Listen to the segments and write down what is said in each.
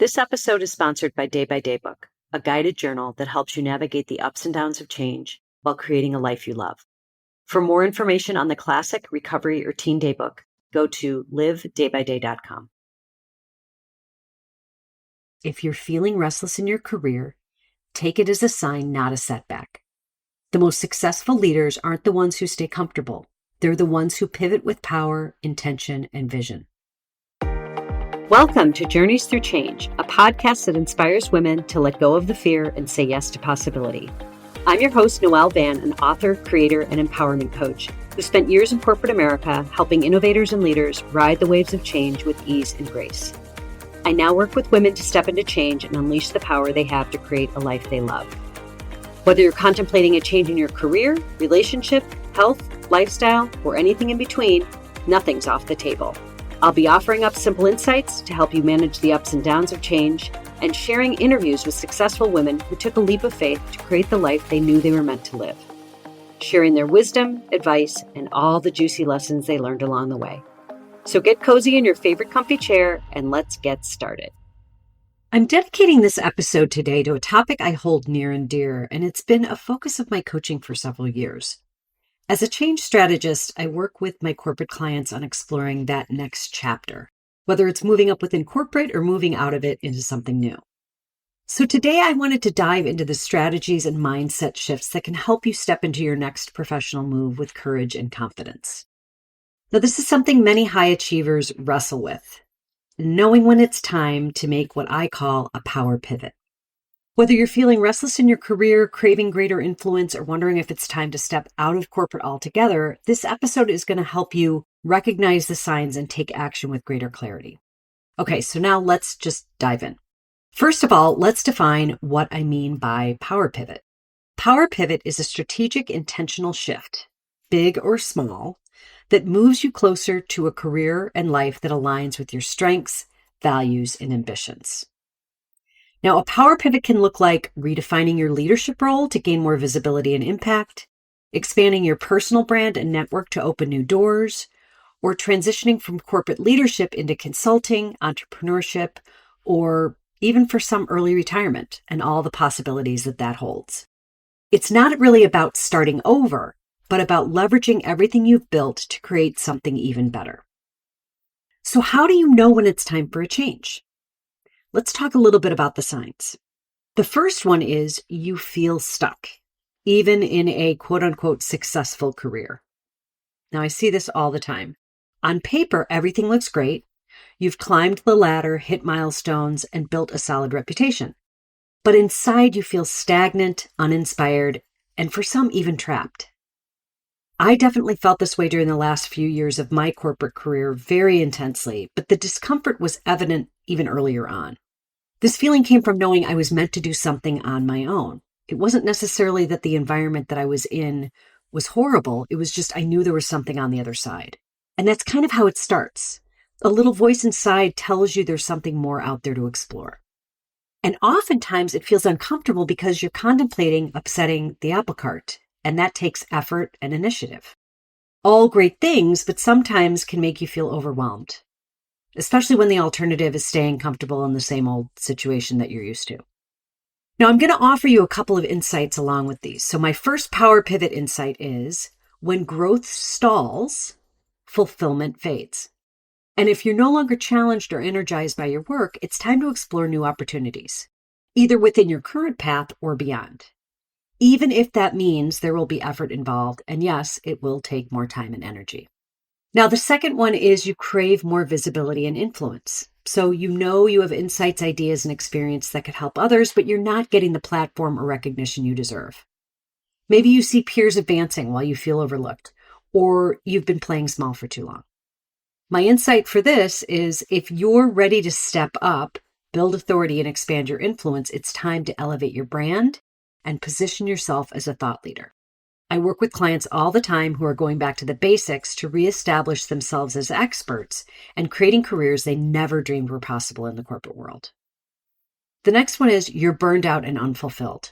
This episode is sponsored by Day by Day Book, a guided journal that helps you navigate the ups and downs of change while creating a life you love. For more information on the classic, recovery, or teen day book, go to livedaybyday.com. If you're feeling restless in your career, take it as a sign, not a setback. The most successful leaders aren't the ones who stay comfortable. They're the ones who pivot with power, intention, and vision. Welcome to Journeys Through Change, a podcast that inspires women to let go of the fear and say yes to possibility. I'm your host, Noelle Van, an author, creator, and empowerment coach who spent years in corporate America helping innovators and leaders ride the waves of change with ease and grace. I now work with women to step into change and unleash the power they have to create a life they love. Whether you're contemplating a change in your career, relationship, health, lifestyle, or anything in between, nothing's off the table. I'll be offering up simple insights to help you manage the ups and downs of change and sharing interviews with successful women who took a leap of faith to create the life they knew they were meant to live, sharing their wisdom, advice, and all the juicy lessons they learned along the way. So get cozy in your favorite comfy chair and let's get started. I'm dedicating this episode today to a topic I hold near and dear, and it's been a focus of my coaching for several years. As a change strategist, I work with my corporate clients on exploring that next chapter, whether it's moving up within corporate or moving out of it into something new. So today I wanted to dive into the strategies and mindset shifts that can help you step into your next professional move with courage and confidence. Now, this is something many high achievers wrestle with, knowing when it's time to make what I call a power pivot. Whether you're feeling restless in your career, craving greater influence, or wondering if it's time to step out of corporate altogether, this episode is going to help you recognize the signs and take action with greater clarity. Okay, so now let's just dive in. First of all, let's define what I mean by power pivot. Power pivot is a strategic, intentional shift, big or small, that moves you closer to a career and life that aligns with your strengths, values, and ambitions. Now, a power pivot can look like redefining your leadership role to gain more visibility and impact, expanding your personal brand and network to open new doors, or transitioning from corporate leadership into consulting, entrepreneurship, or even for some early retirement and all the possibilities that holds. It's not really about starting over, but about leveraging everything you've built to create something even better. So how do you know when it's time for a change? Let's talk a little bit about the signs. The first one is you feel stuck, even in a quote-unquote successful career. Now, I see this all the time. On paper, everything looks great. You've climbed the ladder, hit milestones, and built a solid reputation. But inside, you feel stagnant, uninspired, and for some, even trapped. I definitely felt this way during the last few years of my corporate career very intensely, but the discomfort was evident even earlier on. This feeling came from knowing I was meant to do something on my own. It wasn't necessarily that the environment that I was in was horrible. It was just I knew there was something on the other side. And that's kind of how it starts. A little voice inside tells you there's something more out there to explore. And oftentimes it feels uncomfortable because you're contemplating upsetting the apple cart, and that takes effort and initiative. All great things, but sometimes can make you feel overwhelmed, especially when the alternative is staying comfortable in the same old situation that you're used to. Now, I'm going to offer you a couple of insights along with these. So my first power pivot insight is when growth stalls, fulfillment fades. And if you're no longer challenged or energized by your work, it's time to explore new opportunities, either within your current path or beyond. Even if that means there will be effort involved, and yes, it will take more time and energy. Now, the second one is you crave more visibility and influence. So you know you have insights, ideas, and experience that could help others, but you're not getting the platform or recognition you deserve. Maybe you see peers advancing while you feel overlooked, or you've been playing small for too long. My insight for this is if you're ready to step up, build authority, and expand your influence, it's time to elevate your brand and position yourself as a thought leader. I work with clients all the time who are going back to the basics to reestablish themselves as experts and creating careers they never dreamed were possible in the corporate world. The next one is you're burned out and unfulfilled.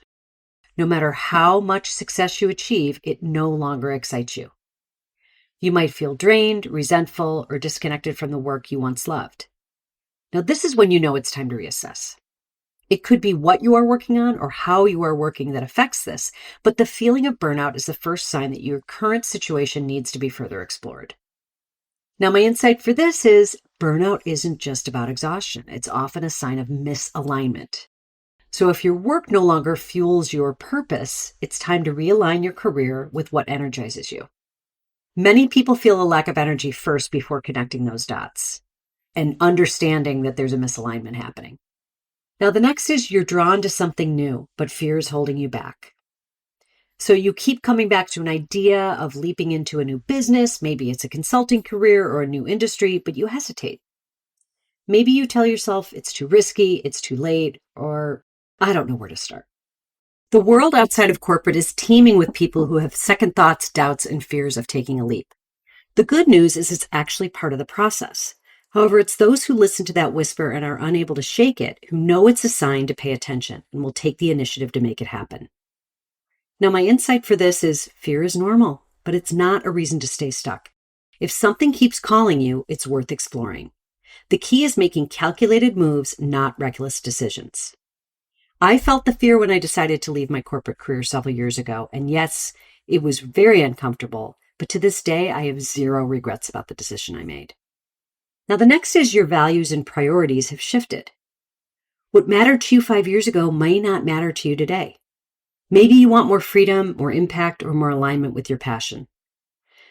No matter how much success you achieve, it no longer excites you. You might feel drained, resentful, or disconnected from the work you once loved. Now, this is when you know it's time to reassess. It could be what you are working on or how you are working that affects this, but the feeling of burnout is the first sign that your current situation needs to be further explored. Now, my insight for this is burnout isn't just about exhaustion. It's often a sign of misalignment. So if your work no longer fuels your purpose, it's time to realign your career with what energizes you. Many people feel a lack of energy first before connecting those dots and understanding that there's a misalignment happening. Now, the next is you're drawn to something new, but fear is holding you back. So you keep coming back to an idea of leaping into a new business. Maybe it's a consulting career or a new industry, but you hesitate. Maybe you tell yourself it's too risky, it's too late, or I don't know where to start. The world outside of corporate is teeming with people who have second thoughts, doubts, and fears of taking a leap. The good news is it's actually part of the process. However, it's those who listen to that whisper and are unable to shake it who know it's a sign to pay attention and will take the initiative to make it happen. Now, my insight for this is fear is normal, but it's not a reason to stay stuck. If something keeps calling you, it's worth exploring. The key is making calculated moves, not reckless decisions. I felt the fear when I decided to leave my corporate career several years ago, and yes, it was very uncomfortable, but to this day, I have zero regrets about the decision I made. Now, the next is your values and priorities have shifted. What mattered to you 5 years ago may not matter to you today. Maybe you want more freedom, more impact, or more alignment with your passion,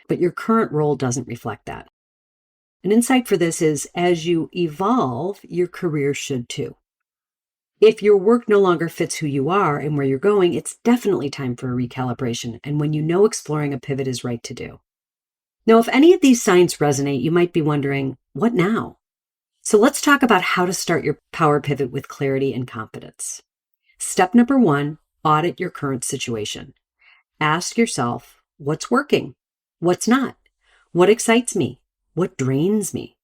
but your current role doesn't reflect that. An insight for this is as you evolve, your career should too. If your work no longer fits who you are and where you're going, it's definitely time for a recalibration, and when you know exploring a pivot is right to do. Now, if any of these signs resonate, you might be wondering, what now? So let's talk about how to start your power pivot with clarity and confidence. Step number 1, audit your current situation. Ask yourself, what's working? What's not? What excites me? What drains me?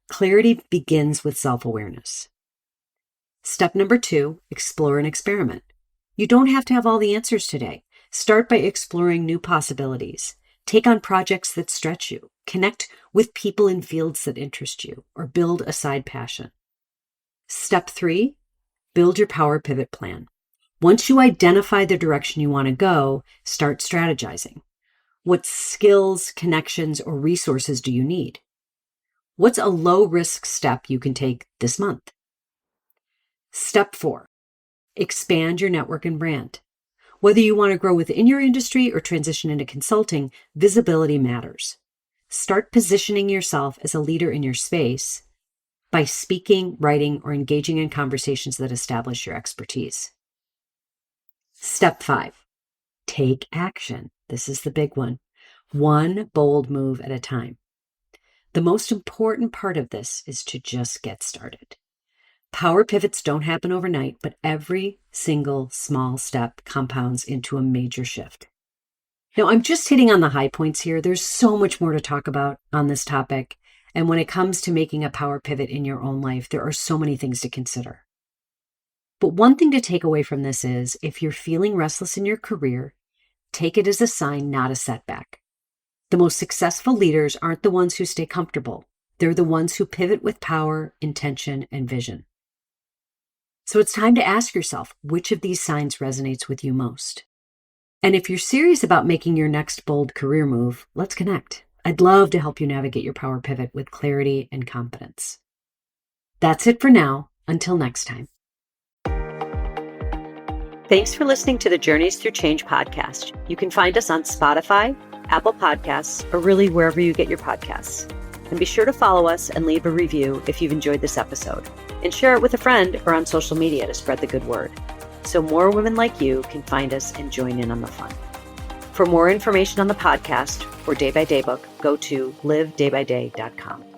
Clarity begins with self-awareness. Step number 2, explore and experiment. You don't have to have all the answers today. Start by exploring new possibilities. Take on projects that stretch you. Connect with people in fields that interest you, or build a side passion. Step 3, build your power pivot plan. Once you identify the direction you want to go, start strategizing. What skills, connections, or resources do you need? What's a low-risk step you can take this month? Step 4, expand your network and brand. Whether you want to grow within your industry or transition into consulting, visibility matters. Start positioning yourself as a leader in your space by speaking, writing, or engaging in conversations that establish your expertise. Step 5, take action. This is the big one. One bold move at a time. The most important part of this is to just get started. Power pivots don't happen overnight, but every single small step compounds into a major shift. Now, I'm just hitting on the high points here. There's so much more to talk about on this topic. And when it comes to making a power pivot in your own life, there are so many things to consider. But one thing to take away from this is if you're feeling restless in your career, take it as a sign, not a setback. The most successful leaders aren't the ones who stay comfortable. They're the ones who pivot with power, intention, and vision. So it's time to ask yourself, which of these signs resonates with you most? And if you're serious about making your next bold career move, let's connect. I'd love to help you navigate your power pivot with clarity and confidence. That's it for now. Until next time. Thanks for listening to the Journeys Through Change podcast. You can find us on Spotify, Apple Podcasts, or really wherever you get your podcasts. And be sure to follow us and leave a review if you've enjoyed this episode. And share it with a friend or on social media to spread the good word, so more women like you can find us and join in on the fun. For more information on the podcast or Day by Day book, go to livedaybyday.com.